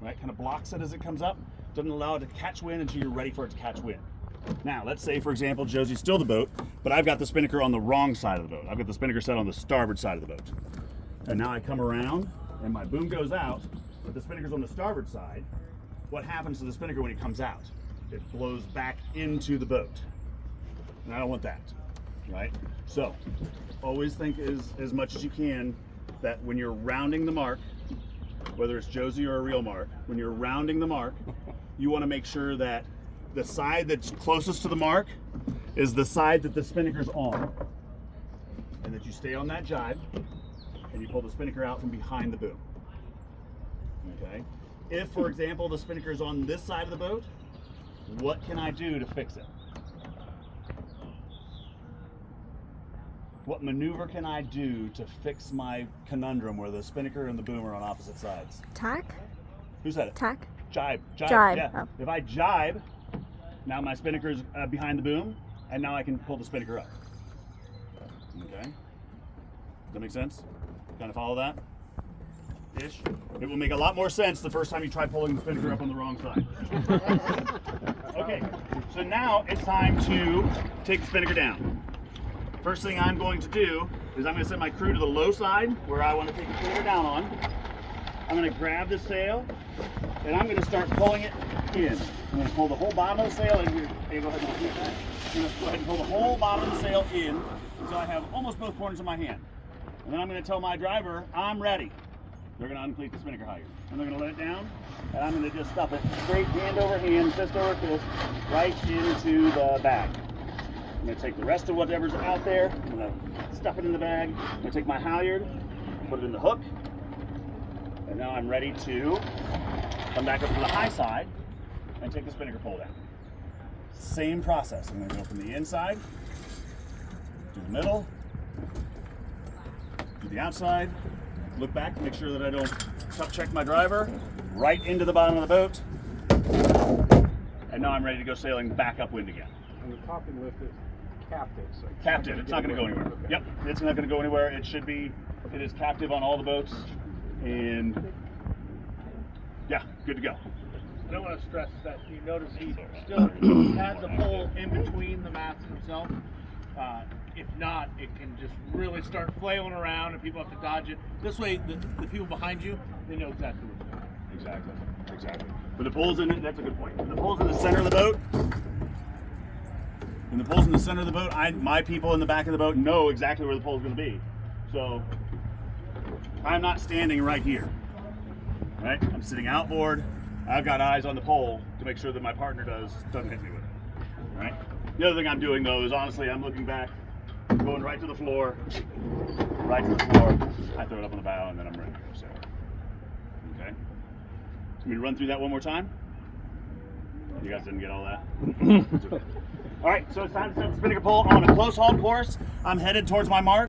right? Kind of blocks it as it comes up, doesn't allow it to catch wind until you're ready for it to catch wind. Now, let's say, for example, Josie's still the boat, but I've got the spinnaker on the wrong side of the boat. I've got the spinnaker set on the starboard side of the boat. And now I come around, and my boom goes out, but the spinnaker's on the starboard side. What happens to the spinnaker when it comes out? It blows back into the boat. And I don't want that, right? So, always think as much as you can that when you're rounding the mark, whether it's Josie or a real mark, when you're rounding the mark, you want to make sure that the side that's closest to the mark is the side that the spinnaker's on. And that you stay on that jibe and you pull the spinnaker out from behind the boom. Okay? If, for example, the spinnaker's on this side of the boat, what can I do to fix it? What maneuver can I do to fix my conundrum where the spinnaker and the boom are on opposite sides? Tack? Who said it? Tack? Jibe. Jibe. Yeah. Oh. If I jibe, now my spinnaker's behind the boom, and now I can pull the spinnaker up. Okay? Does that make sense? Kind of follow that? Ish. It will make a lot more sense the first time you try pulling the spinnaker up on the wrong side. Okay, so now it's time to take the spinnaker down. First thing I'm going to do is I'm going to set my crew to the low side where I want to take the spinnaker down on. I'm going to grab the sail and I'm going to start pulling it in. I'm going to pull the whole bottom of the sail in. Hey, go ahead and repeat that. I'm going to go ahead and pull the whole bottom of the sail in so I have almost both corners of my hand. And then I'm going to tell my driver, I'm ready. They're going to uncleat the spinnaker halyard. And they're going to let it down, and I'm going to just stuff it straight hand over hand, fist over fist, right into the bag. I'm going to take the rest of whatever's out there, I'm going to stuff it in the bag. I'm going to take my halyard, put it in the hook, and now I'm ready to come back up to the high side and take the spinnaker pole down. Same process. I'm going to go from the inside to the middle, to the outside, look back, make sure that I don't tough check my driver, right into the bottom of the boat, and now I'm ready to go sailing back upwind again. And the topping lift is captive. So Captive, it's not going to go anywhere. Okay. Yep, it's not going to go anywhere. It should be, it is captive on all the boats, and yeah, good to go. I don't want to stress that you notice he still has the pole in between the mast themselves. If not, it can just really start flailing around and people have to dodge it. This way, the people behind you, they know exactly what's going on. Exactly. When the pole's in it, that's a good point. When the pole's in the center of the boat, my people in the back of the boat know exactly where the pole's going to be. So I'm not standing right here, right? I'm sitting outboard. I've got eyes on the pole to make sure that my partner doesn't hit me with it, right? The other thing I'm doing though is honestly I'm looking back, going right to the floor, I throw it up on the bow and then I'm ready to go sail. Okay? So me to run through that one more time? You guys didn't get all that? All right, so it's time to set the spinnaker pole on a close haul course. I'm headed towards my mark.